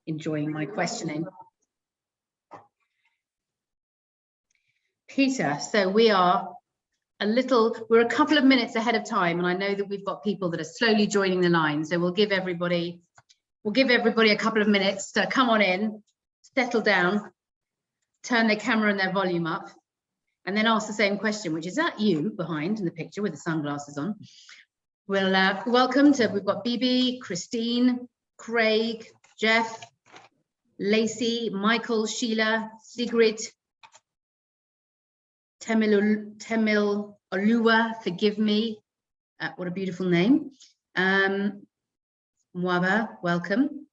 enjoying my questioning. Peter, so we're a couple of minutes ahead of time, and I know that we've got people that are slowly joining the line. So we'll give everybody a couple of minutes to come on in, settle down, turn their camera and their volume up, and then ask the same question, which is that you behind in the picture with the sunglasses on. We'll welcome to, we've got BB, Christine, Craig, Jeff, Lacey, Michael, Sheila, Sigrid, Temil Oluwa, forgive me, what a beautiful name. Mwaba, welcome.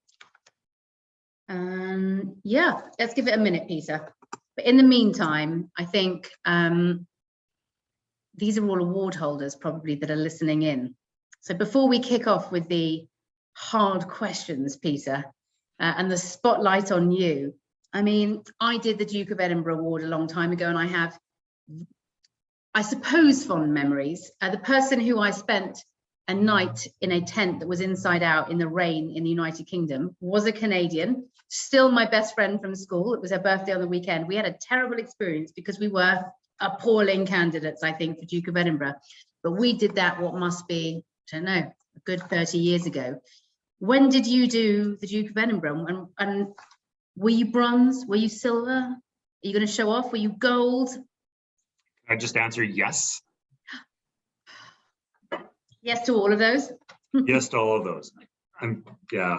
Yeah, let's give it a minute, Peter. But in the meantime, I think these are all award holders probably that are listening in. So before we kick off with the hard questions, Peter, and the spotlight on you, I mean, I did the Duke of Edinburgh Award a long time ago, and I have, I suppose, fond memories. The person who I spent a night in a tent that was inside out in the rain in the United Kingdom was a Canadian, still my best friend from school. It was her birthday on the weekend. We had a terrible experience because we were appalling candidates, I think, for Duke of Edinburgh. But we did that, what must be, I don't know, a good 30 years ago. When did you do the Duke of Edinburgh? And were you bronze? Were you silver? Are you going to show off? Were you gold? I just answer yes. Yes to all of those? Yes to all of those. Yeah,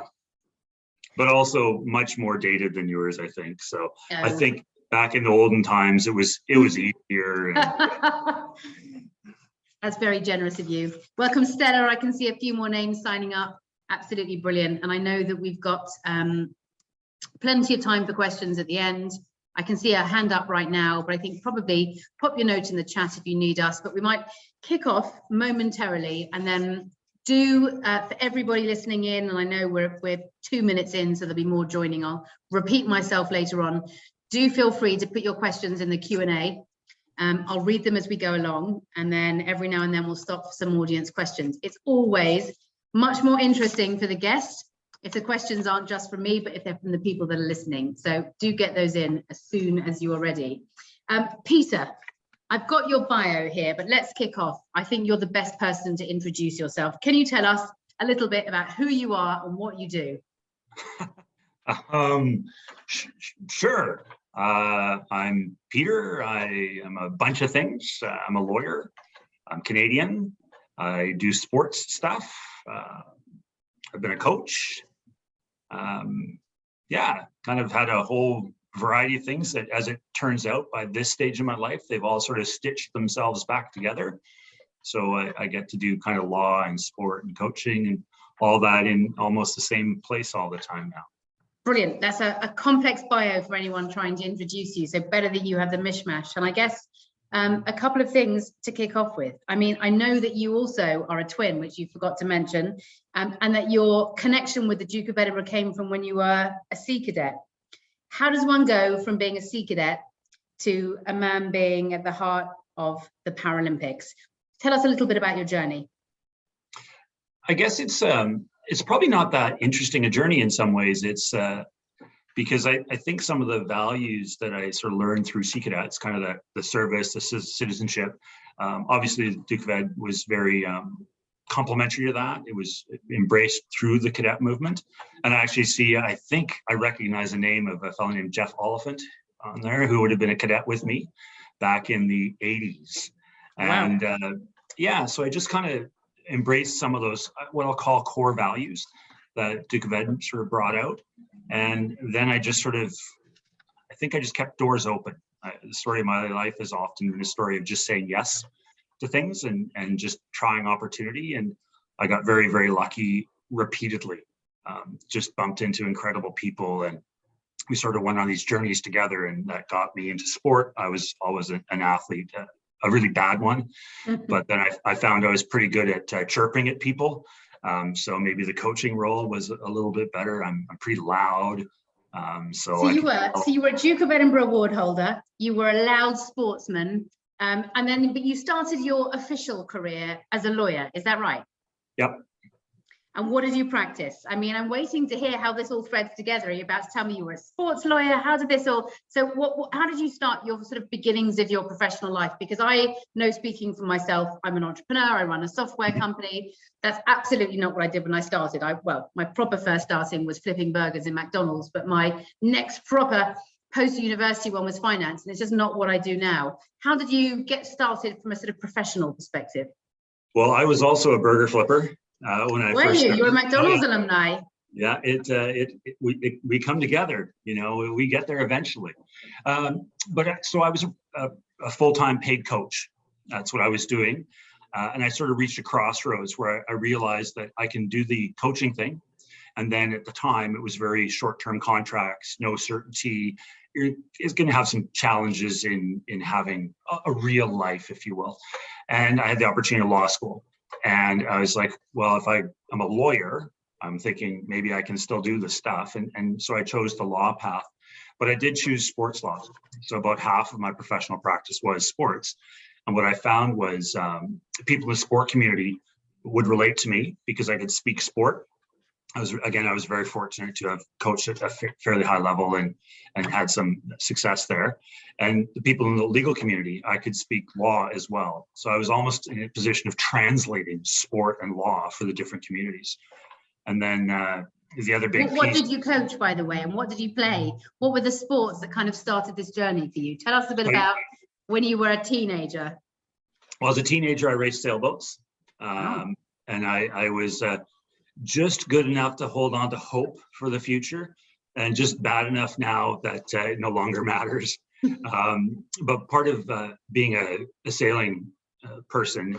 but also much more dated than yours, I think. So I think back in the olden times, it was easier. And... That's very generous of you. Welcome, Stella. I can see a few more names signing up. Absolutely brilliant. And I know that we've got plenty of time for questions at the end. I can see a hand up right now, but I think probably pop your note in the chat if you need us, but we might kick off momentarily and then do for everybody listening in, and I know we're 2 minutes in, so there'll be more joining. I'll repeat myself later on. Do feel free to put your questions in the Q&A. I'll read them as we go along, and then every now and then we'll stop for some audience questions. It's always much more interesting for the guest if the questions aren't just from me, but if they're from the people that are listening. So do get those in as soon as you are ready. Peter, I've got your bio here, but let's kick off. I think you're the best person to introduce yourself. Can you tell us a little bit about who you are and what you do? Sure. I'm Peter. I am a bunch of things. I'm a lawyer. I'm Canadian. I do sports stuff. I've been a coach. Yeah, kind of had a whole variety of things that, as it turns out, by this stage of my life, they've all sort of stitched themselves back together. So I get to do kind of law and sport and coaching and all that in almost the same place all the time now. Brilliant. That's a complex bio for anyone trying to introduce you. So better that you have the mishmash. And I guess a couple of things to kick off with. I mean, I know that you also are a twin, which you forgot to mention, and that your connection with the Duke of Edinburgh came from when you were a Sea Cadet. How does one go from being a Sea Cadet to a man being at the heart of the Paralympics? Tell us a little bit about your journey. I guess it's probably not that interesting a journey in some ways. It's because I think some of the values that I sort of learned through Sea Cadets, kind of the service, the citizenship. Obviously, the Duke of Ed was very complementary to that. It was embraced through the cadet movement. And I actually see, I think I recognize the name of a fellow named Jeff Oliphant on there, who would have been a cadet with me back in the 80s. And yeah, so I just kind of embraced some of those, what I'll call core values that Duke of Ed sort of brought out. And then I just sort of, I think I just kept doors open. The story of my life is often a story of just saying yes to things and just trying opportunity. And I got very, very lucky repeatedly. Just bumped into incredible people, and we sort of went on these journeys together, and that got me into sport. I was always an athlete, a really bad one, but then I found I was pretty good at chirping at people. So maybe the coaching role was a little bit better. I'm pretty loud. So you were a Duke of Edinburgh award holder. You were a loud sportsman, but you started your official career as a lawyer. Is that right? Yep. And what did you practice? I mean, I'm waiting to hear how this all threads together. Are you about to tell me you were a sports lawyer? How did this all, so how did you start your sort of beginnings of your professional life? Because I know, speaking for myself, I'm an entrepreneur, I run a software company. That's absolutely not what I did when I started. Well, my proper first starting was flipping burgers in McDonald's, but my next proper post-university one was finance, and it's just not what I do now. How did you get started from a sort of professional perspective? Well, I was also a burger flipper when I first started. You're a McDonald's alumni. Yeah, we come together, we get there eventually. So I was a full-time paid coach. That's what I was doing. And I sort of reached a crossroads where I realized that I can do the coaching thing. And then at the time, it was very short-term contracts, no certainty. It's going to have some challenges in having a real life, if you will. And I had the opportunity of law school. And I was like, well, if I'm a lawyer, I'm thinking maybe I can still do the stuff. And so I chose the law path. But I did choose sports law. So about half of my professional practice was sports. And what I found was people in the sport community would relate to me because I could speak sport. I was very fortunate to have coached at a fairly high level and had some success there. And the people in the legal community, I could speak law as well. So I was almost in a position of translating sport and law for the different communities. And then the other big piece. What did you coach, by the way, and what did you play? What were the sports that kind of started this journey for you? Tell us a bit about when you were a teenager. Well, as a teenager, I raced sailboats. And I was just good enough to hold on to hope for the future, and just bad enough now that it no longer matters. But part of being a sailing person,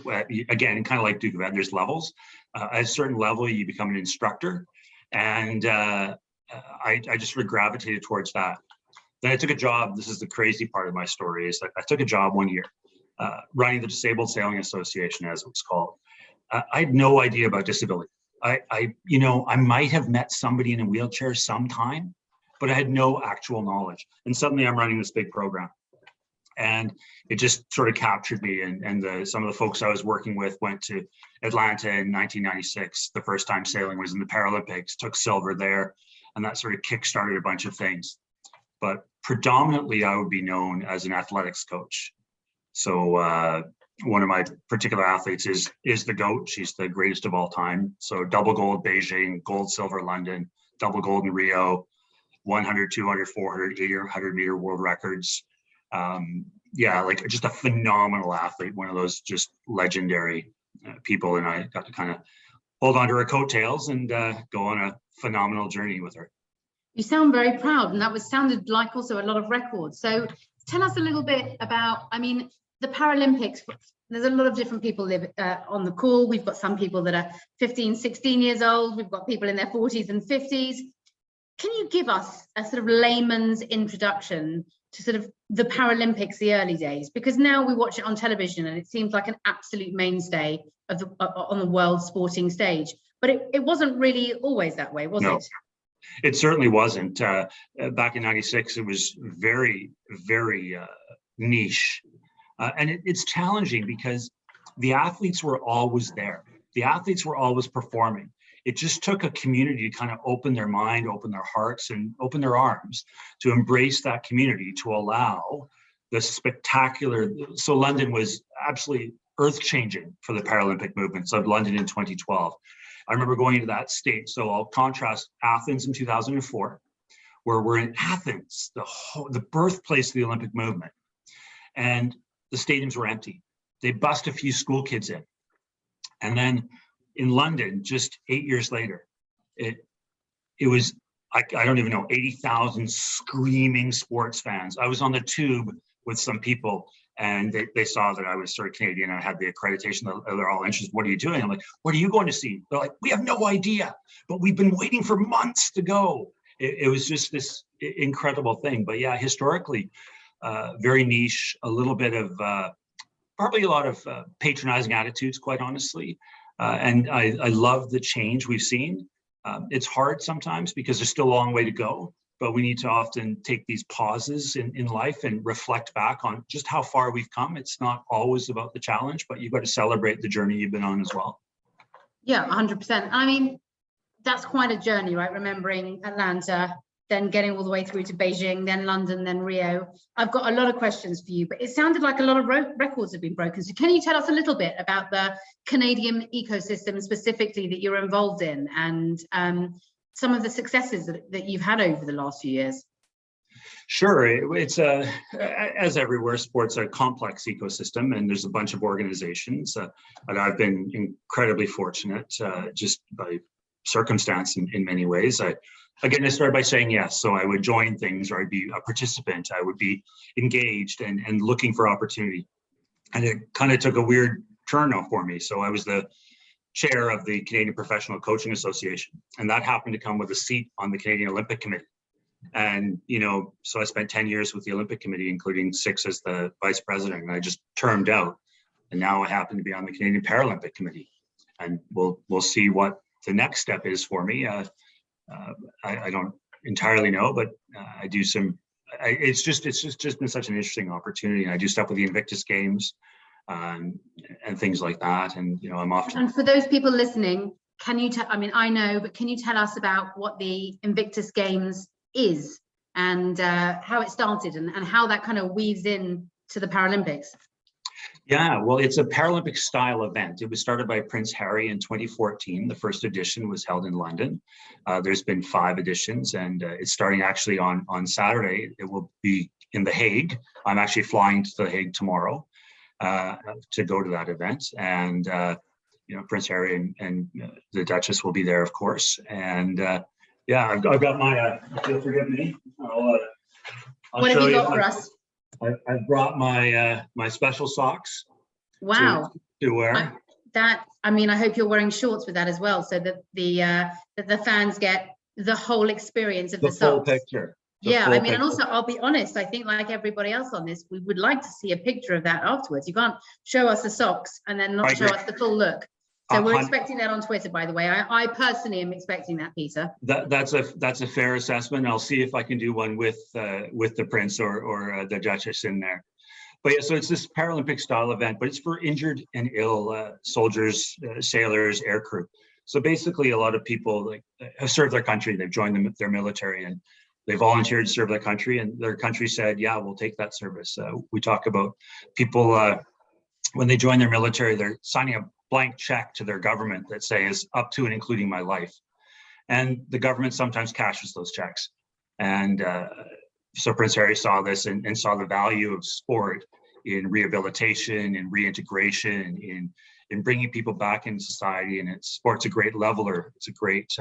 again, kind of like Duke of Edinburgh, there's levels. At a certain level, you become an instructor, and I just sort of gravitated towards that. Then I took a job. This is the crazy part of my story, is that I took a job one year running the Disabled Sailing Association, as it was called. I had no idea about disability. I might have met somebody in a wheelchair sometime, but I had no actual knowledge. And suddenly I'm running this big program, and it just sort of captured me. And some of the folks I was working with went to Atlanta in 1996. The first time sailing was in the Paralympics, took silver there, and that sort of kickstarted a bunch of things. But predominantly, I would be known as an athletics coach. So one of my particular athletes is the GOAT. She's the greatest of all time. So double gold Beijing, gold, silver London, double gold in Rio, 100, 200, 400, 800, 100 meter world records. Like just a phenomenal athlete, one of those just legendary people. And I got to kind of hold on to her coattails and go on a phenomenal journey with her. You sound very proud, and that sounded like also a lot of records. So tell us a little bit about, the Paralympics. There's a lot of different people live on the call. We've got some people that are 15, 16 years old. We've got people in their 40s and 50s. Can you give us a sort of layman's introduction to sort of the Paralympics, the early days? Because now we watch it on television and it seems like an absolute mainstay of on the world sporting stage. But it wasn't really always that way, was it? It certainly wasn't. Back in '96, it was very, very niche. And it's challenging because the athletes were always there. The athletes were always performing. It just took a community to kind of open their mind, open their hearts, and open their arms to embrace that community, to allow the spectacular. So London was absolutely earth-changing for the Paralympic movement. So London in 2012. I remember going into that state. So I'll contrast Athens in 2004, where we're in Athens, the birthplace of the Olympic movement. And the stadiums were empty. They bust a few school kids in. And then in London, just 8 years later, it was, I don't even know, 80,000 screaming sports fans. I was on the tube with some people, and they saw that I was sort of Canadian. I had the accreditation. They're all interested. What are you doing? I'm like, what are you going to see? They're like, we have no idea, but we've been waiting for months to go. It was just this incredible thing. But yeah, historically, very niche, a little bit of probably a lot of patronizing attitudes, quite honestly. And I love the change we've seen. It's hard sometimes because there's still a long way to go, but we need to often take these pauses in life and reflect back on just how far we've come. It's not always about the challenge, but you've got to celebrate the journey you've been on as well. Yeah, 100%. that's quite a journey, right? Remembering Atlanta, then getting all the way through to Beijing, then London, then Rio. I've got a lot of questions for you, but it sounded like a lot of records have been broken. So can you tell us a little bit about the Canadian ecosystem specifically that you're involved in, and some of the successes that you've had over the last few years? Sure. It's as everywhere, sports are a complex ecosystem, and there's a bunch of organizations. And I've been incredibly fortunate just by circumstance in many ways. I started by saying yes. So I would join things, or I'd be a participant. I would be engaged and looking for opportunity. And it kind of took a weird turn for me. So I was the chair of the Canadian Professional Coaching Association, and that happened to come with a seat on the Canadian Olympic Committee. And, so I spent 10 years with the Olympic Committee, including 6 as the vice president, and I just termed out. And now I happen to be on the Canadian Paralympic Committee, and we'll see what the next step is for me. I don't entirely know, but I do some. It's just been such an interesting opportunity. And I do stuff with the Invictus Games and things like that. And I'm often. And for those people listening, can you tell? I mean, I know, but can you tell us about what the Invictus Games is, and how it started, and how that kind of weaves in to the Paralympics? Yeah, well, it's a Paralympic style event. It was started by Prince Harry in 2014. The first edition was held in London. There's been 5 editions, and it's starting actually on Saturday. It will be in The Hague. I'm actually flying to The Hague tomorrow to go to that event. And, Prince Harry and the Duchess will be there, of course. And yeah, I've got my, if you'll forgive me, I'll what have you got for us? I've brought my special socks. Wow. To wear. I hope you're wearing shorts with that as well, so that the fans get the whole experience of the socks. Full picture. Yeah, and also I'll be honest, I think like everybody else on this, we would like to see a picture of that afterwards. You can't show us the socks and then not show us the full look. So we're expecting that on Twitter, by the way. I personally am expecting that, Peter. That's a fair assessment. I'll see if I can do one with the Prince or the Duchess in there. But yeah, so it's this Paralympic style event, but it's for injured and ill soldiers, sailors, aircrew. So basically, a lot of people have served their country. They've joined their military, and they volunteered to serve their country, and their country said, "Yeah, we'll take that service." We talk about people when they join their military, they're signing a blank check to their government that says up to and including my life, and the government sometimes cashes those checks. And so Prince Harry saw this and saw the value of sport in rehabilitation and reintegration, in bringing people back into society. And sport's a great leveler. It's a great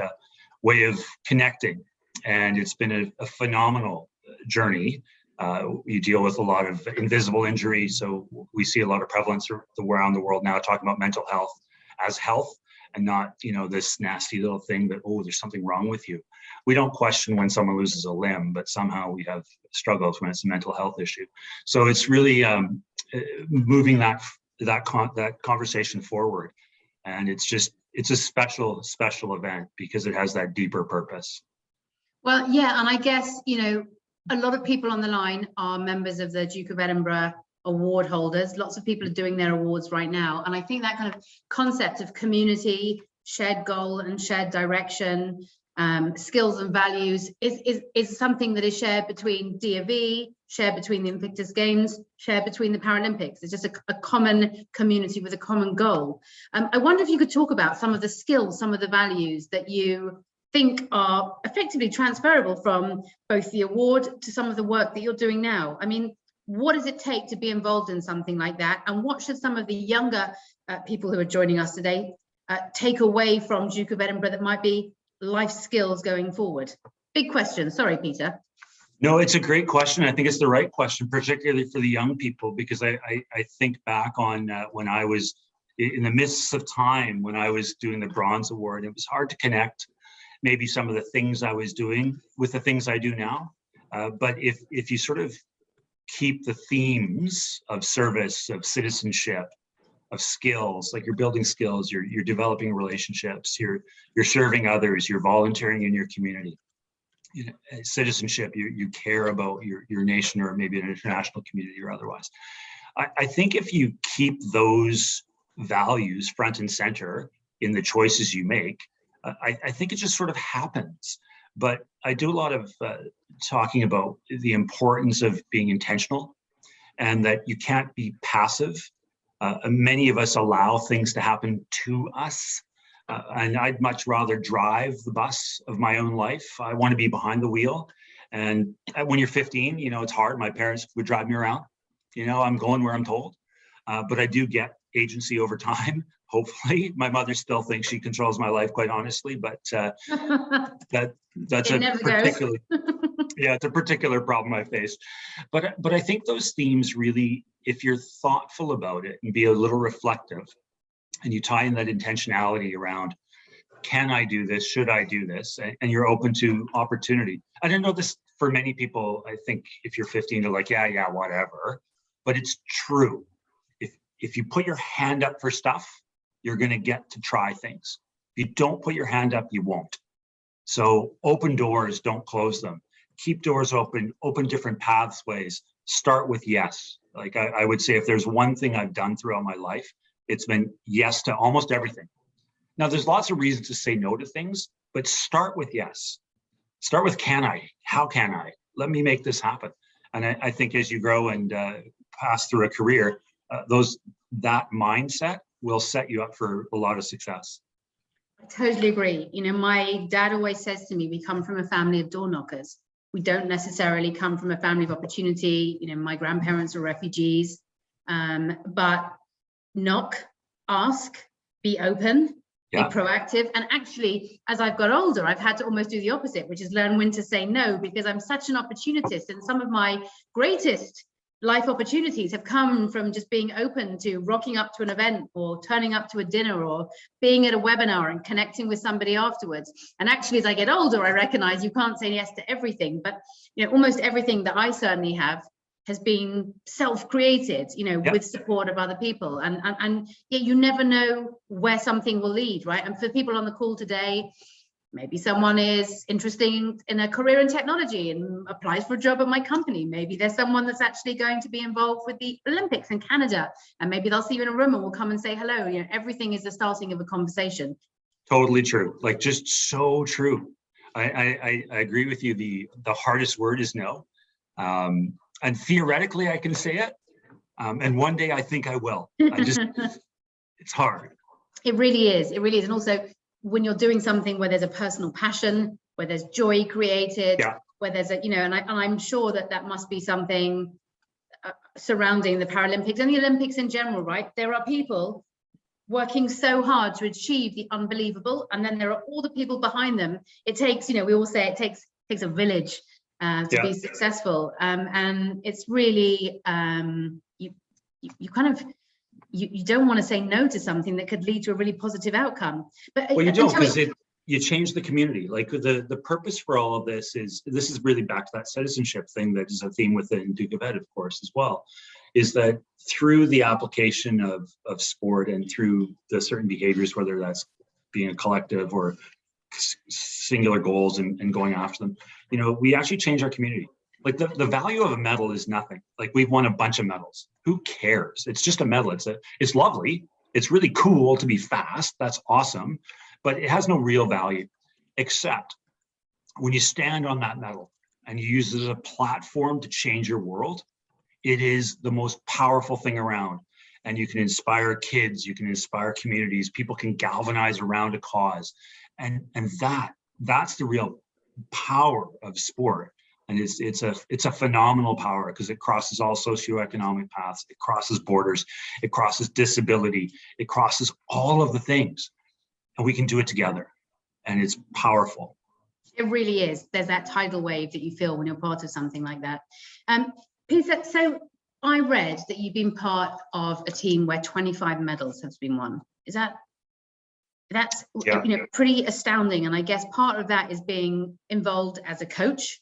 way of connecting, and it's been a phenomenal journey. You deal with a lot of invisible injury. So we see a lot of prevalence around the world now talking about mental health as health, and not, this nasty little thing that, oh, there's something wrong with you. We don't question when someone loses a limb, but somehow we have struggles when it's a mental health issue. So it's really moving that conversation forward. And it's a special event because it has that deeper purpose. Well, yeah, and I guess, a lot of people on the line are members of the Duke of Edinburgh award holders. Lots of people are doing their awards right now. And I think that kind of concept of community, shared goal and shared direction, skills and values is something that is shared between DOV, shared between the Invictus Games, shared between the Paralympics. It's just a common community with a common goal. I wonder if you could talk about some of the skills, some of the values that you think are effectively transferable from both the award to some of the work that you're doing now. I mean, what does it take to be involved in something like that? And what should some of the younger people who are joining us today take away from Duke of Edinburgh that might be life skills going forward? Big question. Sorry, Peter. No, it's a great question. I think it's the right question, particularly for the young people, because I think back on when I was in the midst of time, when I was doing the Bronze Award. It was hard to connect maybe some of the things I was doing with the things I do now. But if you sort of keep the themes of service, of citizenship, of skills, like you're building skills, you're developing relationships, you're serving others, you're volunteering in your community. Citizenship, you care about your nation or maybe an international community or otherwise. I think if you keep those values front and center in the choices you make, I think it just sort of happens. But I do a lot of talking about the importance of being intentional, and that you can't be passive. Many of us allow things to happen to us. And I'd much rather drive the bus of my own life. I want to be behind the wheel. And when you're 15, you know, it's hard. My parents would drive me around. You know, I'm going where I'm told. But I do get agency over time, hopefully. My mother still thinks she controls my life, quite honestly, but that's a particular, yeah, it's a particular problem I face. But I think those themes really, if you're thoughtful about it and be a little reflective, and you tie in that intentionality around, can I do this? Should I do this? And you're open to opportunity. I don't know this for many people. I think if you're 15, they're like, yeah, whatever. But it's true. If you put your hand up for stuff, you're going to get to try things. If you don't put your hand up, you won't. So open doors, don't close them. Keep doors open, open different pathways. Start with yes. Like I would say, if there's one thing I've done throughout my life, it's been yes to almost everything. Now, there's lots of reasons to say no to things, but start with yes. Start with can I? How can I? Let me make this happen. And I think as you grow and pass through a career, that mindset will set you up for a lot of success. I totally agree. You know, my dad always says to me, we come from a family of door knockers. We don't necessarily come from a family of opportunity. You know, my grandparents are refugees, but knock, ask, be open, be proactive. And actually, as I've got older, I've had to almost do the opposite, which is learn when to say no, because I'm such an opportunist, and some of my greatest life opportunities have come from just being open to rocking up to an event, or turning up to a dinner, or being at a webinar and connecting with somebody afterwards. And actually, as I get older, I recognize you can't say yes to everything, but you know, almost everything that I certainly have has been self-created, you know, with support of other people. And yet you never know where something will lead, right? And for people on the call today, maybe someone is interested in a career in technology and applies for a job at my company. Maybe there's someone that's actually going to be involved with the Olympics in Canada, and maybe they'll see you in a room and will come and say hello. You know, everything is the starting of a conversation. Totally true. Like, just so true. I agree with you. The hardest word is no. And theoretically, I can say it. And one day I think I will. It's hard. It really is. It really is. And also, when you're doing something where there's a personal passion, where there's joy created, where there's a, you know, and I'm sure that must be something surrounding the Paralympics and the Olympics in general, right? There are people working so hard to achieve the unbelievable, and then there are all the people behind them. It takes, you know, we all say it takes a village to be successful, and it's really you kind of you don't want to say no to something that could lead to a really positive outcome. But well, you don't, because you change the community. Like the purpose for all of this is really back to that citizenship thing that is a theme within Duke of Ed, of course, as well, is that through the application of sport and through the certain behaviors, whether that's being a collective or singular goals and going after them, you know, we actually change our community. Like the value of a medal is nothing. Like, we've won a bunch of medals. Who cares? It's just a medal. It's lovely. It's really cool to be fast. That's awesome. But it has no real value, except when you stand on that medal and you use it as a platform to change your world. It is the most powerful thing around. And you can inspire kids, you can inspire communities, people can galvanize around a cause. And that's the real power of sport. And it's a phenomenal power, because it crosses all socioeconomic paths, it crosses borders, it crosses disability, it crosses all of the things, and we can do it together, and it's powerful. It really is. There's that tidal wave that you feel when you're part of something like that. Peter, so I read that you've been part of a team where 25 medals have been won. That's you know, pretty astounding, and I guess part of that is being involved as a coach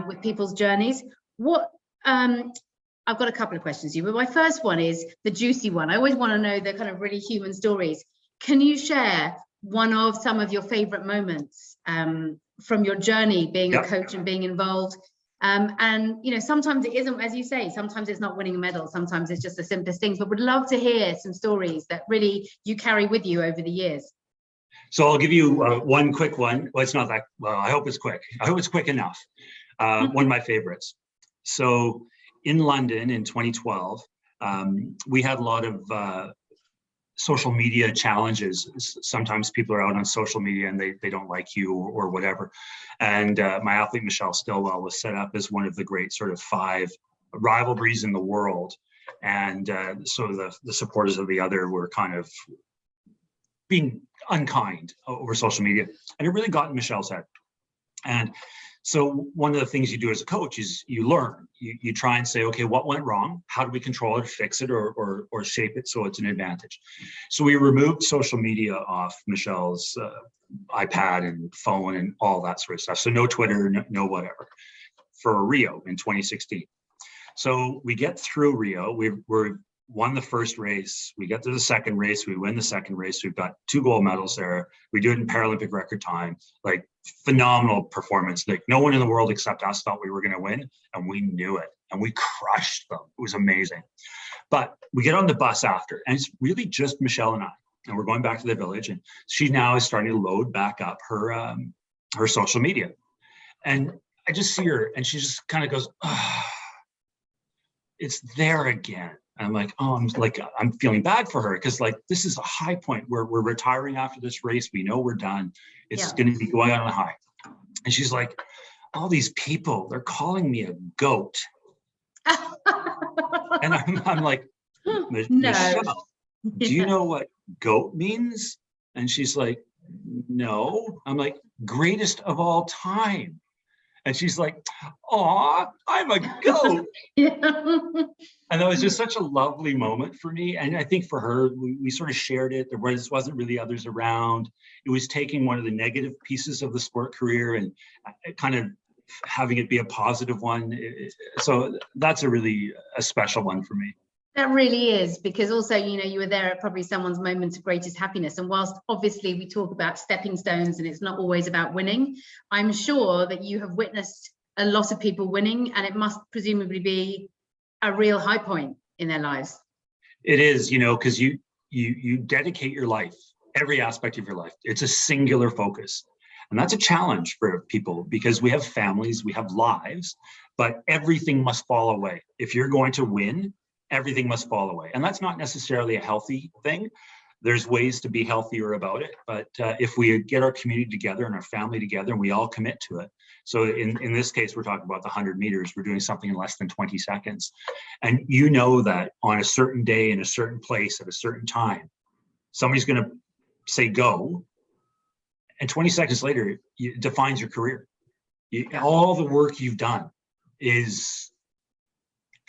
with people's journeys. What I've got a couple of questions to you, but my first one is the juicy one. I always want to know the kind of really human stories. Can you share one of some of your favorite moments from your journey being a coach and being involved? And you know, sometimes it isn't, as you say, sometimes it's not winning a medal, sometimes it's just the simplest things, but would love to hear some stories that really you carry with you over the years. So I'll give you one quick one. Well, it's not that, well, I hope it's quick. I hope it's quick enough. One of my favorites. So in London in 2012, we had a lot of social media challenges. Sometimes people are out on social media and they don't like you or whatever. And my athlete, Michelle Stillwell, was set up as one of the great sort of 5 rivalries in the world. And so the supporters of the other were kind of being unkind over social media. And it really got in Michelle's head. And so one of the things you do as a coach is you learn. You try and say, okay, what went wrong? How do we control it, fix it, or shape it so it's an advantage? So we removed social media off Michelle's iPad and phone and all that sort of stuff. So no Twitter, no whatever, for Rio in 2016. So we get through Rio. We're won the first race. We get to the second race. We win the second race. We've got 2 gold medals there. We do it in Paralympic record time. Like, phenomenal performance. Like, no one in the world except us thought we were going to win, and we knew it. And we crushed them. It was amazing. But we get on the bus after, and it's really just Michelle and I. And we're going back to the village, and she now is starting to load back up her her social media. And I just see her, and she just kind of goes, oh, it's there again. And I'm like, oh, I'm feeling bad for her, because like, this is a high point where we're retiring after this race. We know we're done. It's going to be going on a high. And she's like, all these people, they're calling me a goat. And I'm like, Michelle, do you know what goat means? And she's like, no. I'm like, greatest of all time. And she's like, aw, I'm a goat. And that was just such a lovely moment for me. And I think for her, we sort of shared it. There wasn't really others around. It was taking one of the negative pieces of the sport career and kind of having it be a positive one. So that's a special one for me. That really is, because also, you know, you were there at probably someone's moment of greatest happiness. And whilst obviously we talk about stepping stones and it's not always about winning, I'm sure that you have witnessed a lot of people winning, and it must presumably be a real high point in their lives. It is, you know, because you dedicate your life, every aspect of your life. It's a singular focus. And that's a challenge for people, because we have families, we have lives, but everything must fall away. If you're going to win, everything must fall away. And that's not necessarily a healthy thing. There's ways to be healthier about it. But if we get our community together and our family together and we all commit to it. So in this case, we're talking about the 100 meters. We're doing something in less than 20 seconds. And you know that on a certain day, in a certain place, at a certain time, somebody's going to say go. And 20 seconds later, it defines your career. All the work you've done is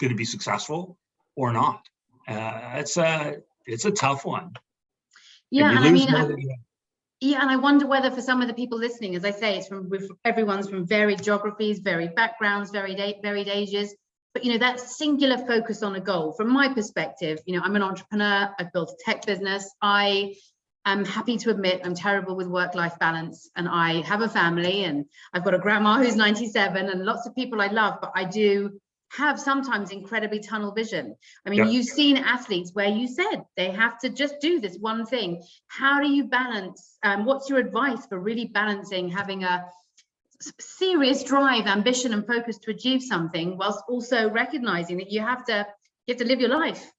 going to be successful or not. It's a tough one. Yeah, and I mean, and I wonder whether for some of the people listening, as I say, everyone's from varied geographies, varied backgrounds, varied ages. But you know, that singular focus on a goal. From my perspective, you know, I'm an entrepreneur. I've built a tech business. I am happy to admit I'm terrible with work-life balance, and I have a family, and I've got a grandma who's 97, and lots of people I love, but I do have sometimes incredibly tunnel vision. I mean, you've seen athletes where you said they have to just do this one thing. How do you balance? What's your advice for really balancing having a serious drive, ambition, and focus to achieve something, whilst also recognizing that you have to live your life?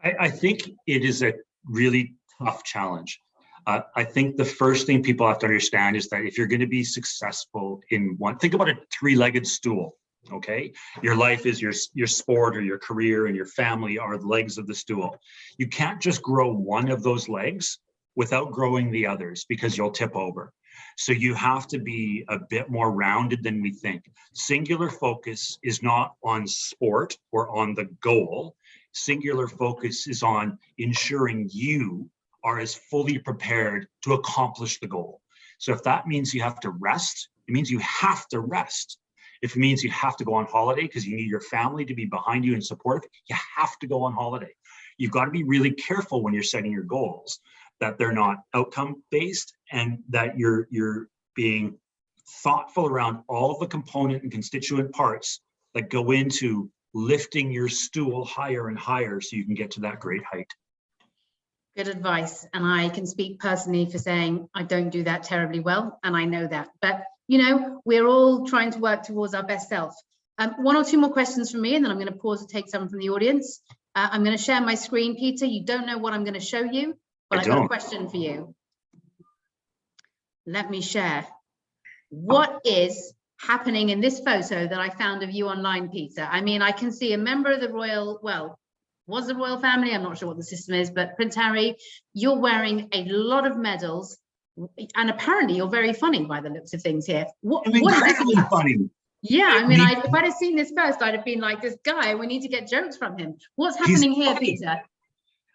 I think it is a really tough challenge. I think the first thing people have to understand is that if you're going to be successful in one, think about a 3-legged stool. Okay, your life is your sport or your career, and your family are the legs of the stool. You can't just grow one of those legs without growing the others, because you'll tip over. So you have to be a bit more rounded than we think. Singular focus is not on sport or on the goal. Singular focus is on ensuring you are as fully prepared to accomplish the goal. So if that means you have to rest, it means you have to rest. If it means you have to go on holiday because you need your family to be behind you and supportive, you have to go on holiday. You've got to be really careful when you're setting your goals, that they're not outcome based, and that you're being thoughtful around all of the component and constituent parts that go into lifting your stool higher and higher so you can get to that great height. Good advice. And I can speak personally for saying I don't do that terribly well, and I know that. But, you know, we're all trying to work towards our best self. One or two more questions from me, and then I'm going to pause to take some from the audience. I'm going to share my screen, Peter. You don't know what I'm going to show you, but I've got a question for you. Let me share. What is happening in this photo that I found of you online, Peter? I mean, I can see a member of the royal, well, was the royal family, I'm not sure what the system is, but Prince Harry, you're wearing a lot of medals, and apparently you're very funny by the looks of things here. What incredibly funny. Yeah, I mean, if I'd have seen this first, I'd have been like, this guy, we need to get jokes from him. What's happening here, Peter?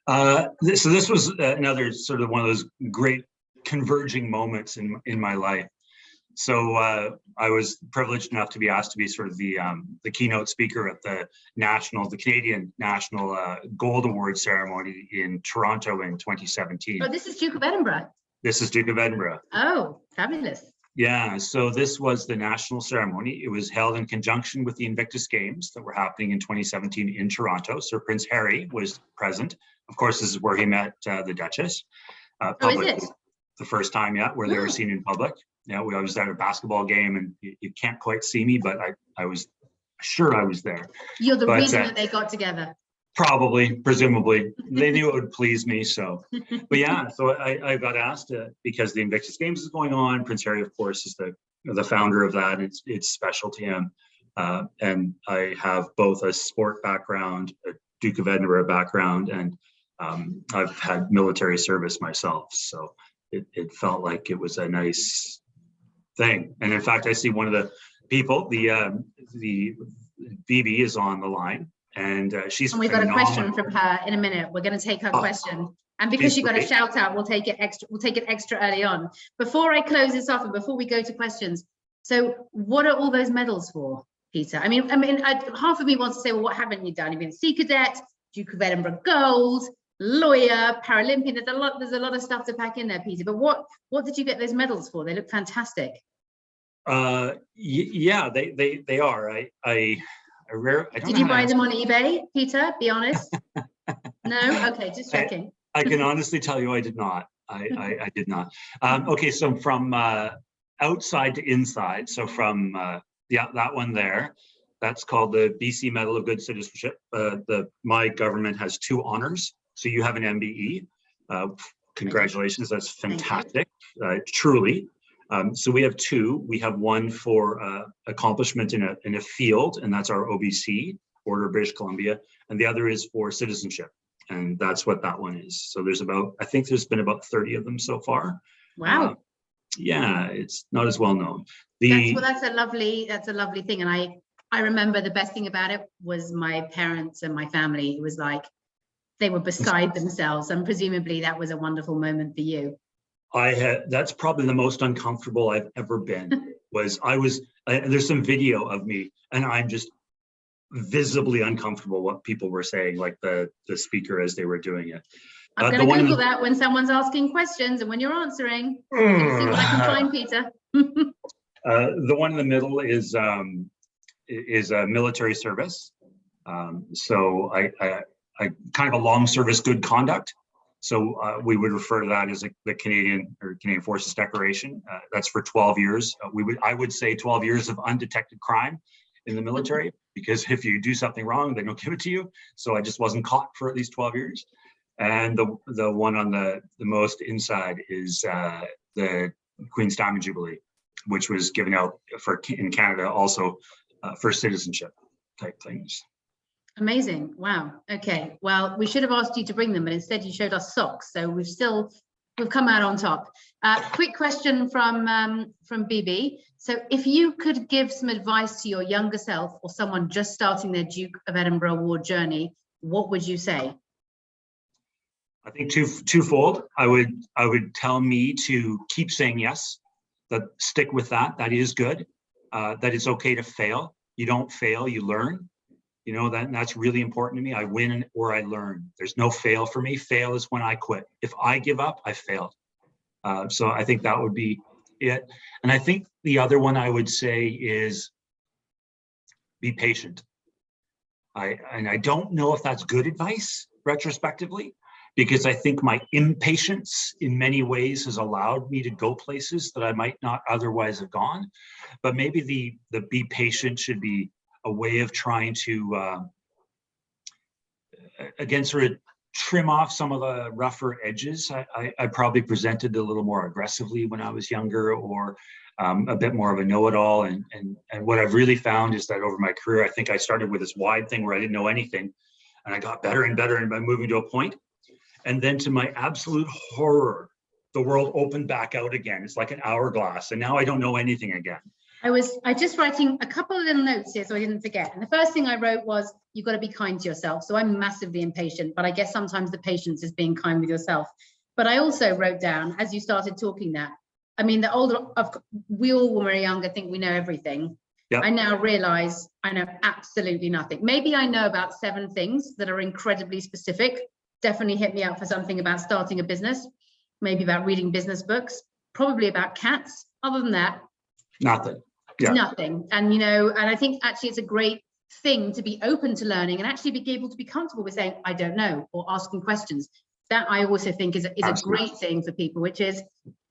So this was another sort of one of those great converging moments in my life. So I was privileged enough to be asked to be sort of the keynote speaker at the Canadian National Gold Award ceremony in Toronto in 2017. Oh, this is Duke of Edinburgh. This is Duke of Edinburgh. Oh, fabulous. Yeah, so this was the national ceremony. It was held in conjunction with the Invictus Games that were happening in 2017 in Toronto. Sir Prince Harry was present. Of course, this is where he met the Duchess. Oh, is it? The first time, yeah, where they were seen in public. Yeah, I was at a basketball game, and you can't quite see me, but I was sure I was there. You're the reason that they got together. Probably, presumably. They knew it would please me, so. But yeah, so I got asked because the Invictus Games is going on. Prince Harry, of course, is the founder of that. It's special to him. And I have both a sport background, a Duke of Edinburgh background, and I've had military service myself. So it felt like it was a nice thing. And in fact, I see one of the people, the BB is on the line, and she's and we've got a question from her in a minute. We're going to take her question, and because she got a shout out, we'll take it extra early on. Before I close this off and before we go to questions, so what are all those medals for, Peter? I mean, half of me wants to say, well, what haven't you done? You've been Sea Cadet, Duke of Edinburgh Gold, lawyer, Paralympian. There's a lot of stuff to pack in there, Peter. But what did you get those medals for? They look fantastic. Yeah, they are. Did you buy them on eBay, Peter? Be honest. No. Okay, just checking. I can honestly tell you, I did not. I did not. Okay, so from outside to inside. So from that one there. That's called the BC Medal of Good Citizenship. My government has 2 honors. So you have an MBE. Congratulations, that's fantastic, truly. So we have 2. We have one for accomplishment in a field, and that's our OBC, Order of British Columbia, and the other is for citizenship, and that's what that one is. So I think there's been about 30 of them so far. Wow. Yeah, it's not as well known. That's a lovely thing, and I remember the best thing about it was my parents and my family. It was like they were beside themselves, and presumably that was a wonderful moment for you. That's probably the most uncomfortable I've ever been. There's some video of me, and I'm just visibly uncomfortable what people were saying, like the speaker as they were doing it. I'm going to Google that when someone's asking questions and when you're answering. See what I can find, Peter. The one in the middle is military service. So I kind of a long service good conduct. So we would refer to that as the Canadian Forces Decoration. That's for 12 years. I would say 12 years of undetected crime in the military, because if you do something wrong, they don't give it to you. So I just wasn't caught for at least 12 years. And the one on the most inside is the Queen's Diamond Jubilee, which was given out in Canada also for citizenship type things. Amazing. Wow. Okay. Well, we should have asked you to bring them, but instead you showed us socks. So we've come out on top. Quick question from BB. So if you could give some advice to your younger self or someone just starting their Duke of Edinburgh Award journey, what would you say? I think twofold. I would tell me to keep saying yes, that stick with that. That is good. That it's okay to fail. You don't fail, you learn. You know, that's really important to me. I win or I learn. There's no fail for me. Fail is when I quit. If I give up, I failed. So I think that would be it. And I think the other one I would say is be patient. I don't know if that's good advice retrospectively, because I think my impatience in many ways has allowed me to go places that I might not otherwise have gone. But maybe the be patient should be a way of trying to, again, sort of trim off some of the rougher edges. I probably presented a little more aggressively when I was younger, or a bit more of a know-it-all. And what I've really found is that over my career, I think I started with this wide thing where I didn't know anything, and I got better and better by moving to a point. And then to my absolute horror, the world opened back out again. It's like an hourglass, and now I don't know anything again. I just writing a couple of little notes here so I didn't forget. And the first thing I wrote was, you've got to be kind to yourself. So I'm massively impatient, but I guess sometimes the patience is being kind with yourself. But I also wrote down, as you started talking that, I mean, the older we all, when we're younger, think we know everything. Yep. I now realize I know absolutely nothing. Maybe I know about 7 things that are incredibly specific. Definitely hit me up for something about starting a business, maybe about reading business books, probably about cats. Other than that, nothing. Yeah. Nothing. And, you know, and I think actually it's a great thing to be open to learning and actually be able to be comfortable with saying, I don't know, or asking questions. That I also think is a great thing for people, which is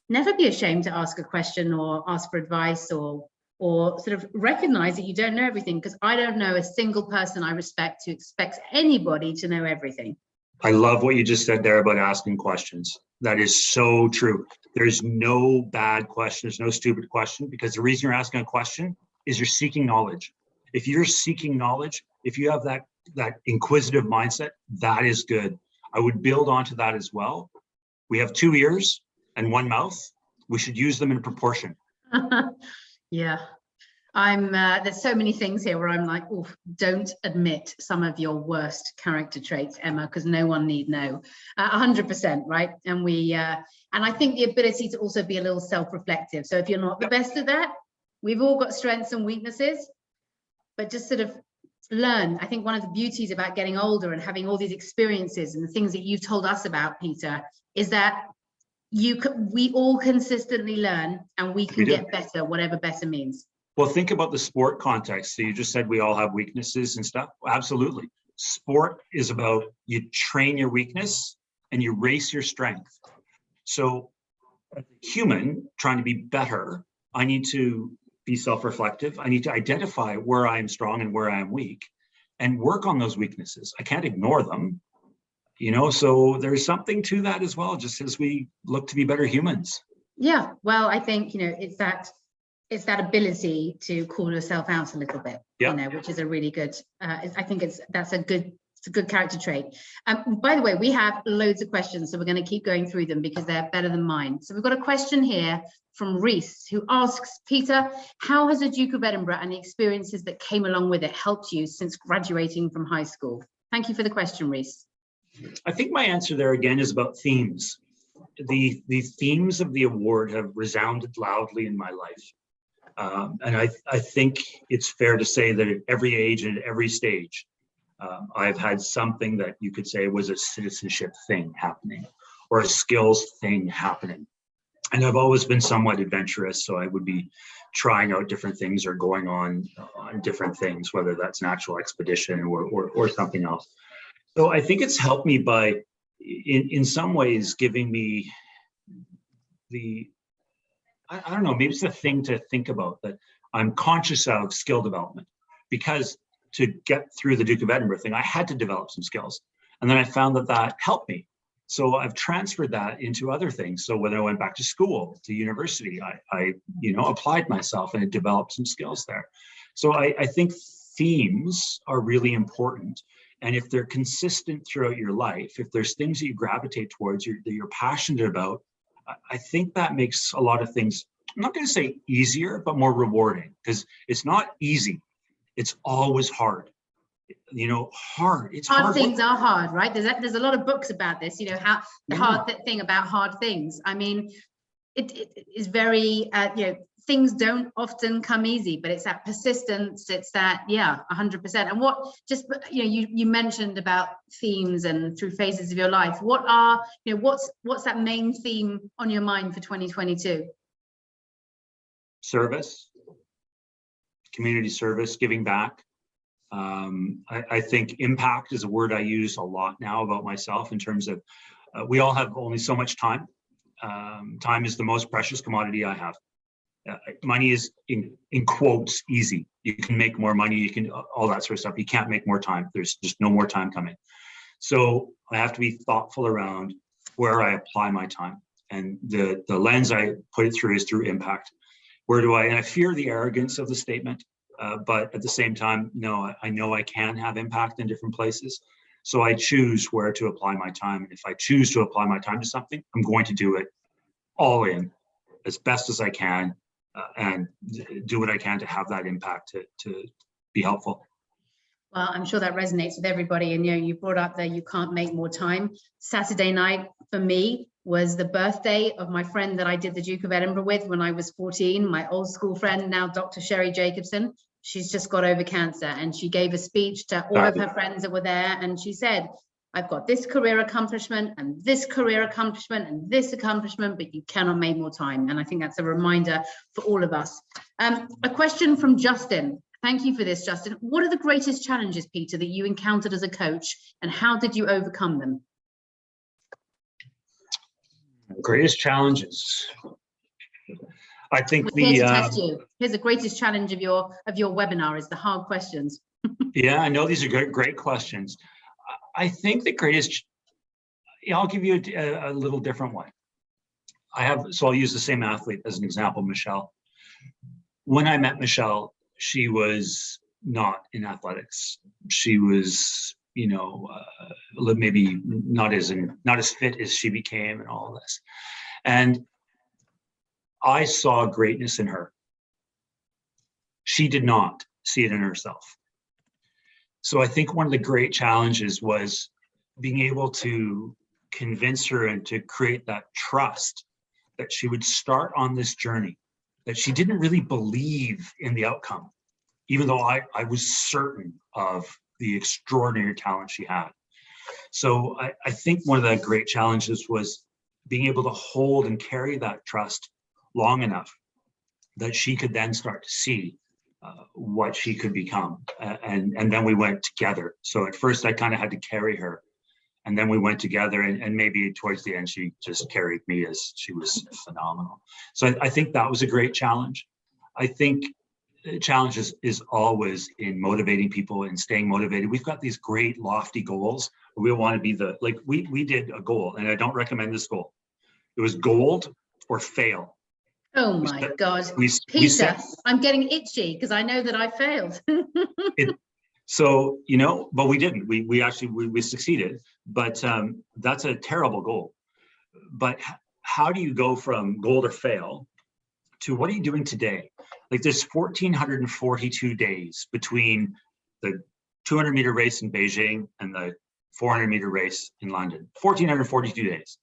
never be ashamed to ask a question or ask for advice, or sort of recognize that you don't know everything, because I don't know a single person I respect who expects anybody to know everything. I love what you just said there about asking questions. That is so true. There's no bad question. There's no stupid question, because the reason you're asking a question is you're seeking knowledge. If you're seeking knowledge, if you have that inquisitive mindset, that is good. I would build onto that as well. We have 2 ears and 1 mouth. We should use them in proportion. Yeah. There's so many things here where I'm like, oh, don't admit some of your worst character traits, Emma, because no one need know. 100%, right? And and I think the ability to also be a little self-reflective. So if you're not the best at that, we've all got strengths and weaknesses, but just sort of learn. I think one of the beauties about getting older and having all these experiences and the things that you've told us about, Peter, is that we all consistently learn, and we can get better, whatever better means. Well, think about the sport context. So you just said we all have weaknesses and stuff. Absolutely. Sport is about, you train your weakness and you race your strength. So as a human trying to be better, I need to be self-reflective. I need to identify where I am strong and where I am weak and work on those weaknesses. I can't ignore them, you know, so there's something to that as well, just as we look to be better humans. Yeah, well, I think, you know, it's that ability to call yourself out a little bit, you know, which is a really good, I think that's a good character trait. By the way, we have loads of questions, so we're going to keep going through them because they're better than mine. So we've got a question here from Reese, who asks, Peter, how has the Duke of Edinburgh and the experiences that came along with it helped you since graduating from high school? Thank you for the question, Reese. I think my answer there again is about themes. The themes of the award have resounded loudly in my life. And I think it's fair to say that at every age and at every stage, I've had something that you could say was a citizenship thing happening or a skills thing happening. And I've always been somewhat adventurous, so I would be trying out different things or going on different things, whether that's an actual expedition or something else. So I think it's helped me by, in some ways, giving me I don't know, maybe it's the thing to think about, that I'm conscious of skill development, because to get through the Duke of Edinburgh thing, I had to develop some skills. And then I found that helped me. So I've transferred that into other things. So when I went back to school, to university, I applied myself and developed some skills there. So I think themes are really important. And if they're consistent throughout your life, if there's things that you gravitate towards, that you're passionate about, I think that makes a lot of things, I'm not going to say easier, but more rewarding, because it's not easy. It's always hard. You know, hard. It's hard. Things are hard, right? There's a lot of books about this, you know, how the hard thing about hard things. I mean, it is very, things don't often come easy, but it's that persistence. It's that, 100%. And what, just, you mentioned about themes and through phases of your life. What are, what's that main theme on your mind for 2022? Service, community service, giving back. I think impact is a word I use a lot now about myself in terms of we all have only so much time. Time is the most precious commodity I have. Money is in quotes easy. You can make more money, you can all that sort of stuff. You can't make more time. There's just no more time coming. So I have to be thoughtful around where I apply my time. And the lens I put it through is through impact. Where do I, and I fear the arrogance of the statement, but at the same time, no, I know I can have impact in different places. So I choose where to apply my time. And if I choose to apply my time to something, I'm going to do it all in as best as I can and do what I can to have that impact to be helpful. Well, I'm sure that resonates with everybody. And, you brought up that you can't make more time. Saturday night for me was the birthday of my friend that I did the Duke of Edinburgh with when I was 14, my old school friend, now Dr. Sherry Jacobson. She's just got over cancer, and she gave a speech to all of her friends that were there. And she said, I've got this career accomplishment and this career accomplishment and this accomplishment, but you cannot make more time. And I think that's a reminder for all of us. A question from Justin. Thank you for this, Justin. What are the greatest challenges, Peter, that you encountered as a coach, and how did you overcome them? Greatest challenges. I think We're here to test you. Here's the greatest challenge of your webinar is the hard questions. Yeah, I know these are great questions. I think the greatest, I'll give you a little different one. So I'll use the same athlete as an example, Michelle. When I met Michelle, she was not in athletics. She was, maybe not as fit as she became and all this. And I saw greatness in her. She did not see it in herself. So I think one of the great challenges was being able to convince her and to create that trust that she would start on this journey, that she didn't really believe in the outcome, even though I was certain of the extraordinary talent she had. So I think one of the great challenges was being able to hold and carry that trust long enough that she could then start to see what she could become. And then we went together. So at first I kind of had to carry her, and then we went together, and maybe towards the end, she just carried me as she was phenomenal. So I think that was a great challenge. I think challenge is always in motivating people and staying motivated. We've got these great lofty goals. We want to be we did a goal, and I don't recommend this goal. It was gold or fail. Oh my God, Peter, I'm getting itchy because I know that I failed. So, but we didn't. We actually succeeded, but that's a terrible goal. But how do you go from gold or fail to what are you doing today? Like there's 1,442 days between the 200-meter race in Beijing and the 400-meter race in London. 1,442 days.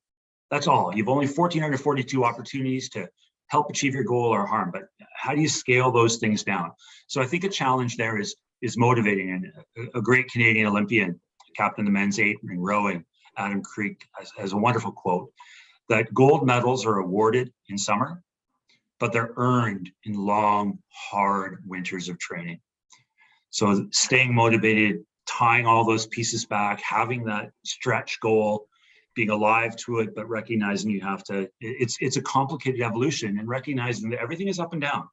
That's all. You've only 1,442 opportunities to help achieve your goal or harm, but how do you scale those things down? So I think a challenge there is motivating. And a great Canadian Olympian, captain of the men's 8 in rowing, Adam Creek, has a wonderful quote that gold medals are awarded in summer, but they're earned in long, hard winters of training. So staying motivated, tying all those pieces back, having that stretch goal, being alive to it, but recognizing you have to, it's a complicated evolution, and recognizing that everything is up and down,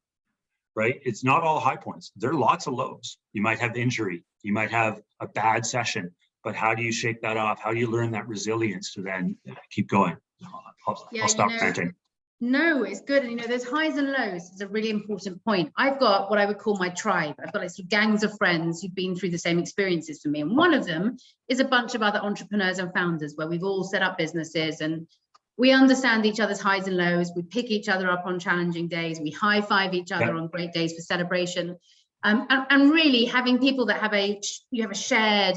right? It's not all high points. There are lots of lows. You might have injury, you might have a bad session, but how do you shake that off? How do you learn that resilience to then keep going? I'll stop ranting. No, it's good. And there's highs and lows. It's a really important point. I've got what I would call my tribe. I've got sort of gangs of friends who've been through the same experiences for me. And one of them is a bunch of other entrepreneurs and founders where we've all set up businesses and we understand each other's highs and lows. We pick each other up on challenging days. We high five each other on great days for celebration. And really having people that you have a shared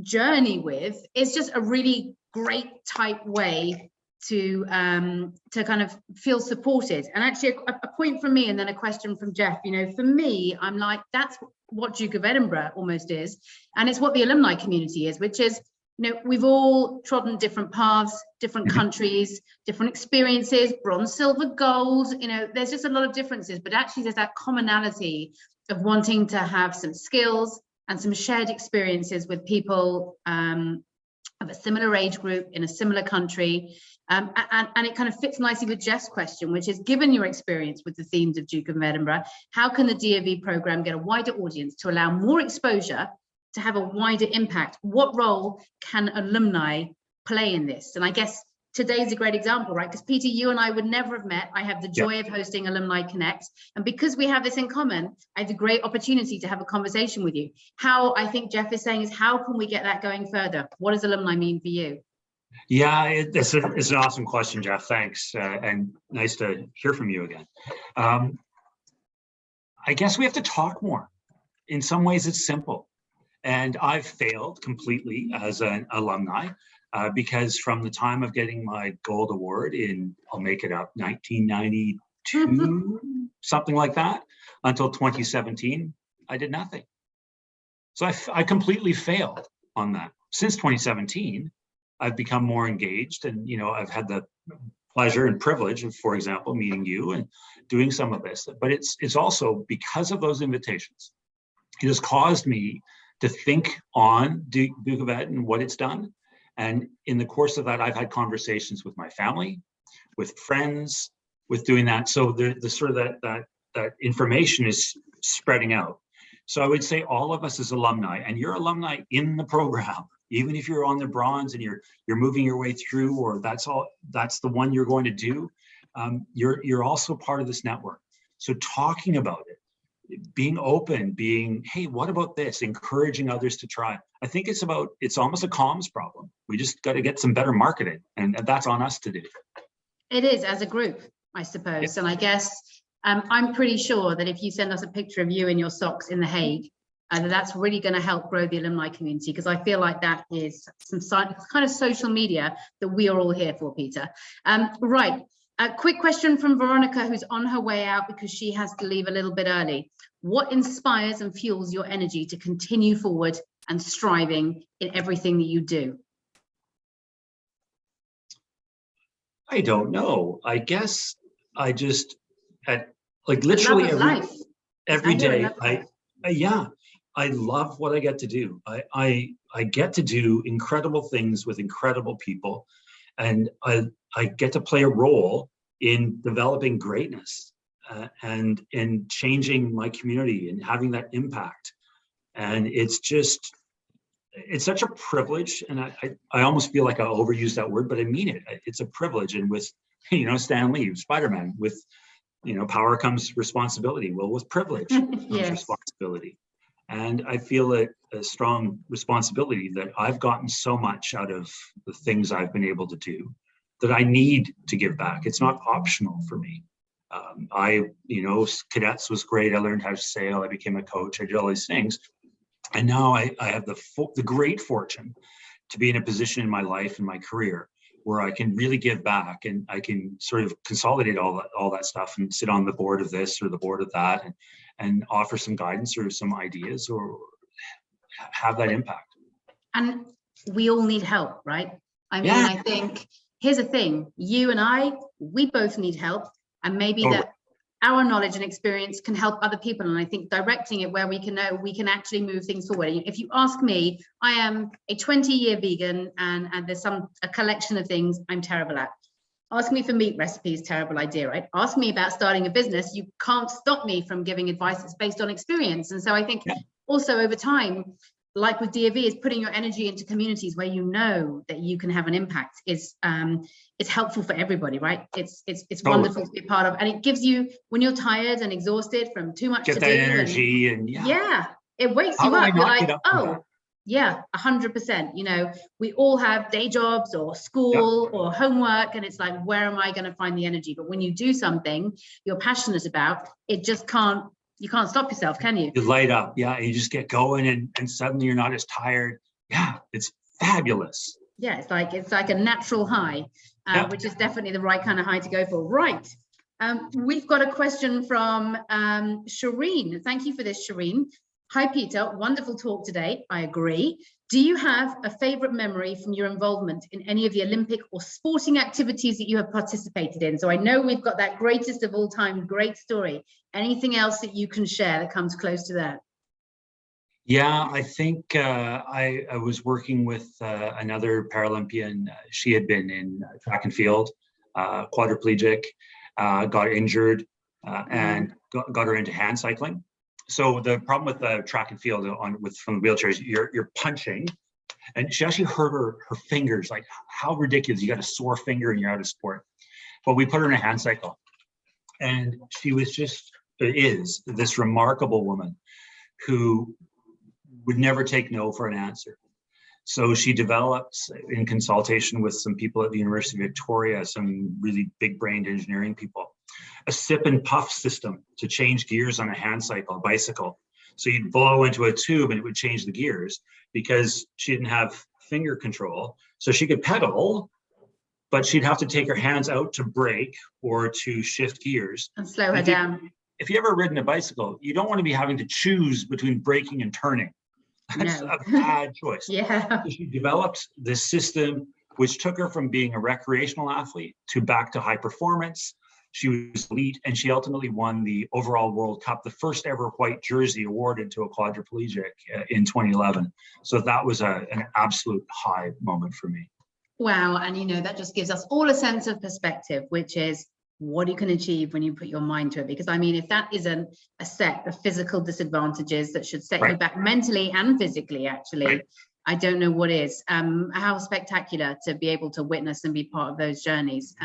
journey with is just a really great type way to kind of feel supported. And actually a point from me and then a question from Jeff, for me, I'm like, that's what Duke of Edinburgh almost is. And it's what the alumni community is, which is, we've all trodden different paths, different countries, different experiences, bronze, silver, gold, there's just a lot of differences, but actually there's that commonality of wanting to have some skills, and some shared experiences with people of a similar age group in a similar country. And it kind of fits nicely with Jeff's question, which is, given your experience with the themes of Duke of Edinburgh, how can the DOV program get a wider audience to allow more exposure to have a wider impact? What role can alumni play in this? And I guess today's a great example, right? Because Peter, you and I would never have met. I have the joy of hosting Alumni Connect. And because we have this in common, I have a great opportunity to have a conversation with you. How I think Jeff is saying is, how can we get that going further? What does alumni mean for you? Yeah, it's an awesome question, Jeff. Thanks. And nice to hear from you again. I guess we have to talk more. In some ways, it's simple. And I've failed completely as an alumni. Because from the time of getting my gold award in, I'll make it up, 1992, something like that, until 2017, I did nothing. So I completely failed on that. Since 2017, I've become more engaged, and I've had the pleasure and privilege of, for example, meeting you and doing some of this. But it's also because of those invitations, it has caused me to think on Duke of Ed and what it's done. And in the course of that, I've had conversations with my family, with friends, with doing that. So the sort of that information is spreading out. So I would say all of us as alumni, and you're alumni in the program, even if you're on the bronze and you're moving your way through, or that's the one you're going to do, you're also part of this network. So talking about it, being open, hey, what about this? Encouraging others to try. I think it's almost a comms problem. We just got to get some better marketing, and that's on us to do. It is, as a group, I suppose. Yeah. And I guess I'm pretty sure that if you send us a picture of you in your socks in The Hague, that's really going to help grow the alumni community, because I feel like that is some kind of social media that we are all here for, Peter. Right. A quick question from Veronica, who's on her way out because she has to leave a little bit early. What inspires and fuels your energy to continue forward and striving in everything that you do? I don't know. I guess I just, literally every day, I love what I get to do. I get to do incredible things with incredible people, and I get to play a role in developing greatness and in changing my community and having that impact. And it's such a privilege. And I almost feel like I overuse that word, but I mean it. It's a privilege. And with, Stan Lee, Spider-Man, with, power comes responsibility. Well, with privilege comes responsibility. And I feel a strong responsibility that I've gotten so much out of the things I've been able to do that I need to give back. It's not optional for me. Cadets was great. I learned how to sail. I became a coach. I did all these things. And now I have the great fortune to be in a position in my life and my career where I can really give back, and I can sort of consolidate all that stuff and sit on the board of this or the board of that and offer some guidance or some ideas or have that impact. And we all need help, right? I mean, I think, here's the thing, you and we both need help, and maybe that our knowledge and experience can help other people. And I think directing it where we can know, we can actually move things forward. If you ask me, I am a 20-year vegan, and there's a collection of things I'm terrible at. Ask me for meat recipes, terrible idea, right? Ask me about starting a business. You can't stop me from giving advice that's based on experience. And so I think also over time, like with DOV, is putting your energy into communities where you know that you can have an impact is it's helpful for everybody, right? It's wonderful to be a part of, and it gives you, when you're tired and exhausted from too much to do, that energy and it wakes you up. You're like, oh yeah, 100%. We all have day jobs or school or homework, and it's like, where am I going to find the energy? But when you do something you're passionate about, it just you can't stop yourself, can you? You light up, you just get going, and suddenly you're not as tired. It's fabulous. It's like a natural high, which is definitely the right kind of high to go for. Right. We've got a question from Shireen. Thank you for this, Shireen. Hi, Peter. Wonderful talk today. I agree. Do you have a favorite memory from your involvement in any of the Olympic or sporting activities that you have participated in? So I know we've got that greatest of all time, great story. Anything else that you can share that comes close to that? Yeah, I think I was working with another Paralympian. She had been in track and field, quadriplegic, got injured, and got her into hand cycling. So the problem with the track and field from the wheelchairs, you're punching, and she actually hurt her fingers. Like, how ridiculous! You got a sore finger and you're out of sport. But we put her in a hand cycle, and she was is this remarkable woman who would never take no for an answer. So she developed, in consultation with some people at the University of Victoria, some really big-brained engineering people, a sip and puff system to change gears on a hand cycle, a bicycle. So you'd blow into a tube and it would change the gears, because she didn't have finger control. So she could pedal, but she'd have to take her hands out to brake or to shift gears. And slow her down. If you ever ridden a bicycle, you don't want to be having to choose between braking and turning. That's a bad choice. Yeah. So she developed this system, which took her from being a recreational athlete to back to high performance. She was elite, and she ultimately won the overall World Cup, the first ever white jersey awarded to a quadriplegic in 2011. So that was an absolute high moment for me. Wow. And, that just gives us all a sense of perspective, which is what you can achieve when you put your mind to it. Because if that isn't a set of physical disadvantages that should set you back mentally and physically, actually, I don't know what is. How spectacular to be able to witness and be part of those journeys.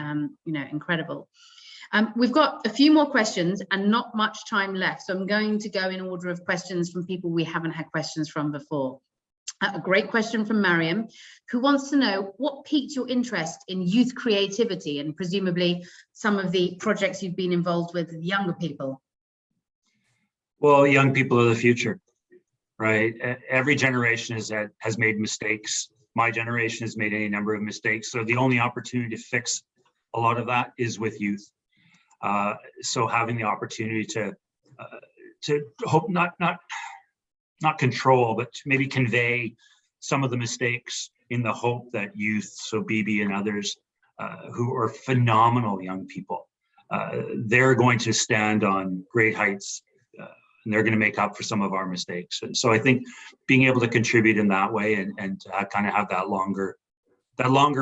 Incredible. We've got a few more questions and not much time left. So I'm going to go in order of questions from people we haven't had questions from before. A great question from Mariam, who wants to know what piqued your interest in youth creativity and presumably some of the projects you've been involved with younger people. Well, young people are the future, right? Every generation has made mistakes. My generation has made any number of mistakes. So the only opportunity to fix a lot of that is with youth. So having the opportunity to hope not control, but to maybe convey some of the mistakes in the hope that youth, so BB and others, who are phenomenal young people, they're going to stand on great heights, and they're going to make up for some of our mistakes. And so I think being able to contribute in that way and kind of have that longer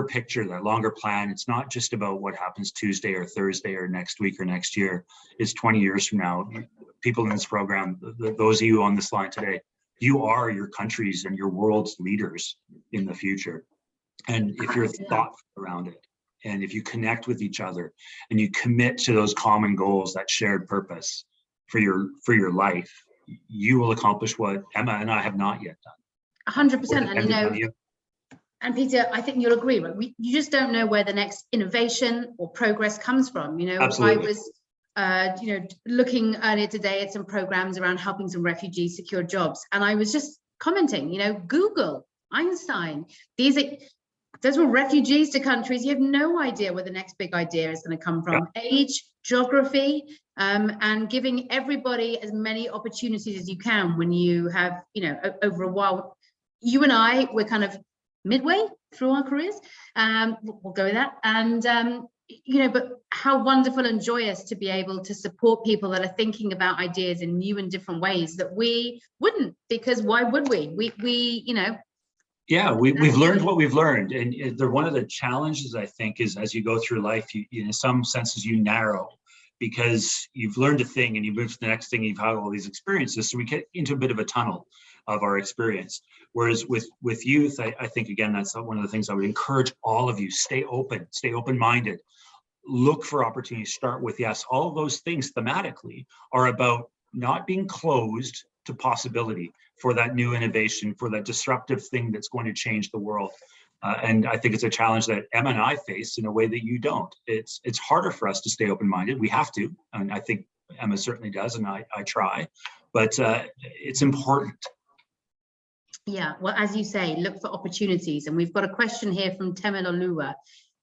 picture, that longer plan. It's not just about what happens Tuesday or Thursday or next week or next year. It's 20 years from now. People in this program, those of you on this line today, you are your country's and your world's leaders in the future. And if you're thoughtful around it, and if you connect with each other and you commit to those common goals, that shared purpose for your life, you will accomplish what Emma and I have not yet done. 100%. And Peter, I think you'll agree, right? You just don't know where the next innovation or progress comes from. Absolutely. I was, looking earlier today at some programs around helping some refugees secure jobs. And I was just commenting, Google, Einstein, those were refugees to countries. You have no idea where the next big idea is going to come from. Yeah. Age, geography, and giving everybody as many opportunities as you can when you have, over a while. You and I, we're kind of midway through our careers, we'll go with that, and but how wonderful and joyous to be able to support people that are thinking about ideas in new and different ways that we wouldn't, because why would we we've learned what we've learned, and one of the challenges, I think, is as you go through life, you in some senses you narrow, because you've learned a thing and you move to the next thing, you've had all these experiences, so we get into a bit of a tunnel of our experience. Whereas with youth, I think, again, that's one of the things I would encourage all of you: stay open-minded, look for opportunities, start with yes. All of those things thematically are about not being closed to possibility for that new innovation, for that disruptive thing that's going to change the world. And I think it's a challenge that Emma and I face in a way that you don't. It's harder for us to stay open-minded. We have to, and I think Emma certainly does, and I try, but it's important. Yeah, well, as you say, look for opportunities. And we've got a question here from Temelolua,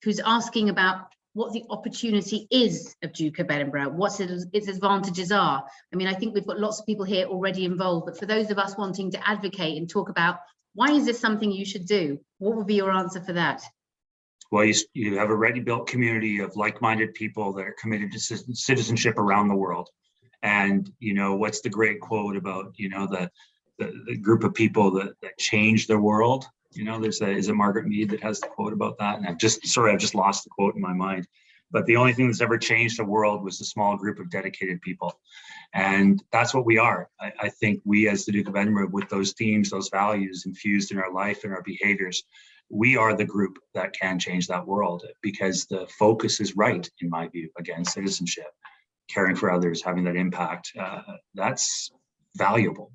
who's asking about what the opportunity is of Duke of Edinburgh, what its advantages are. I mean, I think we've got lots of people here already involved, but for those of us wanting to advocate and talk about why is this something you should do, what would be your answer for that? Well, you have a ready-built community of like-minded people that are committed to citizenship around the world. And, what's the great quote about, the the group of people that changed the world. You know, is it Margaret Mead that has the quote about that? And I've just lost the quote in my mind. But the only thing that's ever changed the world was a small group of dedicated people. And that's what we are. I think we, as the Duke of Edinburgh, with those themes, those values infused in our life and our behaviors, we are the group that can change that world, because the focus is right, in my view. Again, citizenship, caring for others, having that impact, that's valuable.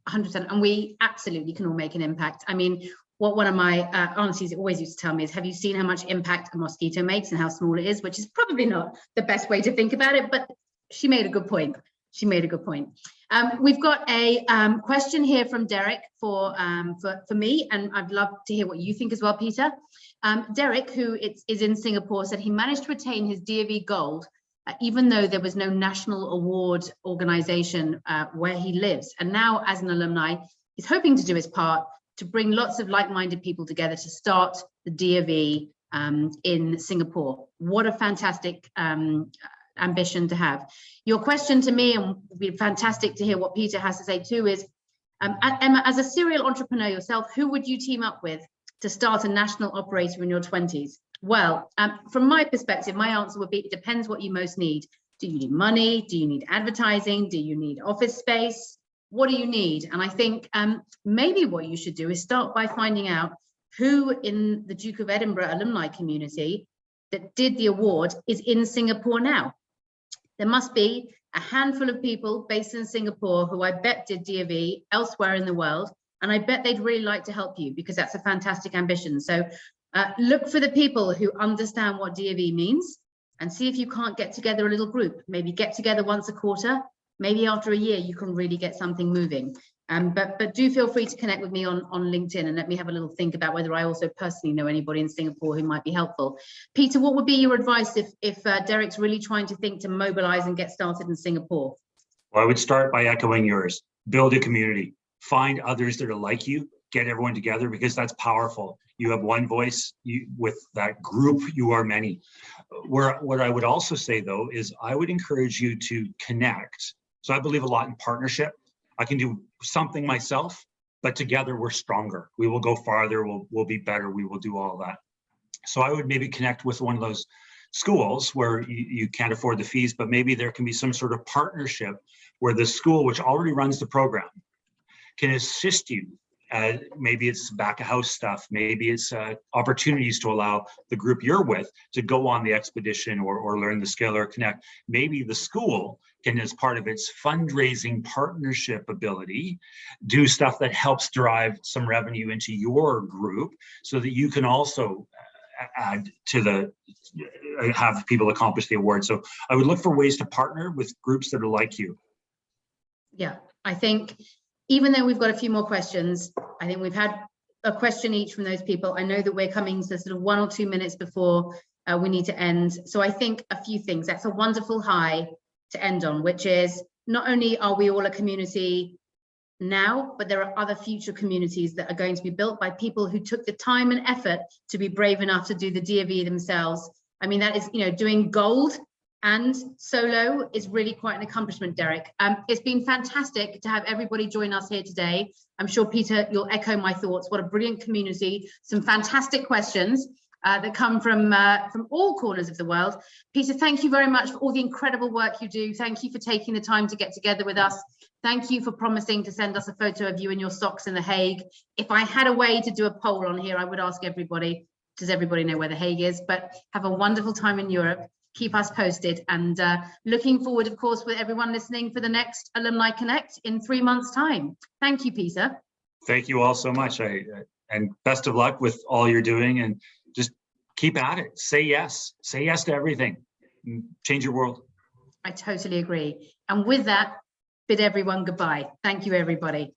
100%. And we absolutely can all make an impact. I mean, what one of my aunties always used to tell me is, have you seen how much impact a mosquito makes and how small it is? Which is probably not the best way to think about it, but she made a good point. She made a good point. We've got a question here from Derek for me, and I'd love to hear what you think as well, Peter. Derek, who is in Singapore, said he managed to retain his DOV gold, even though there was no national award organization where he lives. And now, as an alumni, he's hoping to do his part to bring lots of like-minded people together to start the DOV in Singapore. What a fantastic ambition to have. Your question to me, and it would be fantastic to hear what Peter has to say too, is Emma, as a serial entrepreneur yourself, who would you team up with to start a national operator in your 20s? Well, from my perspective, my answer would be, it depends what you most need. Do you need money? Do you need advertising? Do you need office space? What do you need? And I think maybe what you should do is start by finding out who in the Duke of Edinburgh alumni community that did the award is in Singapore now. There must be a handful of people based in Singapore who I bet did DOV elsewhere in the world, and I bet they'd really like to help you, because that's a fantastic ambition. So look for the people who understand what DOV means and see if you can't get together a little group. Maybe get together once a quarter. Maybe after a year you can really get something moving. But do feel free to connect with me on LinkedIn and let me have a little think about whether I also personally know anybody in Singapore who might be helpful. Peter, what would be your advice if Derek's really trying to think to mobilize and get started in Singapore? Well, I would start by echoing yours. Build a community. Find others that are like you. Get everyone together, because that's powerful. You have one voice. With that group, you are many. What I would also say, though, is I would encourage you to connect. So I believe a lot in partnership. I can do something myself, but together we're stronger. We will go farther, we'll be better, we will do all that. So I would maybe connect with one of those schools where you can't afford the fees, but maybe there can be some sort of partnership where the school, which already runs the program, can assist you. Maybe it's back of house stuff, maybe it's opportunities to allow the group you're with to go on the expedition or learn the skill or connect. Maybe the school can, as part of its fundraising partnership ability, do stuff that helps drive some revenue into your group so that you can also add to have people accomplish the award. So I would look for ways to partner with groups that are like you. Yeah, I think even though we've got a few more questions, I think we've had a question each from those people. I know that we're coming to sort of 1 or 2 minutes before we need to end. So I think a few things. That's a wonderful high to end on, which is not only are we all a community now, but there are other future communities that are going to be built by people who took the time and effort to be brave enough to do the DOV themselves. I mean, that is, doing gold and solo is really quite an accomplishment, Derek. It's been fantastic to have everybody join us here today. I'm sure, Peter, you'll echo my thoughts. What a brilliant community. Some fantastic questions that come from all corners of the world. Peter, thank you very much for all the incredible work you do. Thank you for taking the time to get together with us. Thank you for promising to send us a photo of you in your socks in The Hague. If I had a way to do a poll on here, I would ask everybody, does everybody know where The Hague is? But have a wonderful time in Europe. Keep us posted, and looking forward, of course, with everyone listening for the next Alumni Connect in 3 months' time. Thank you, Peter. Thank you all so much, and best of luck with all you're doing, and just keep at it. Say yes to everything. Change your world. I totally agree. And with that, bid everyone goodbye. Thank you, everybody.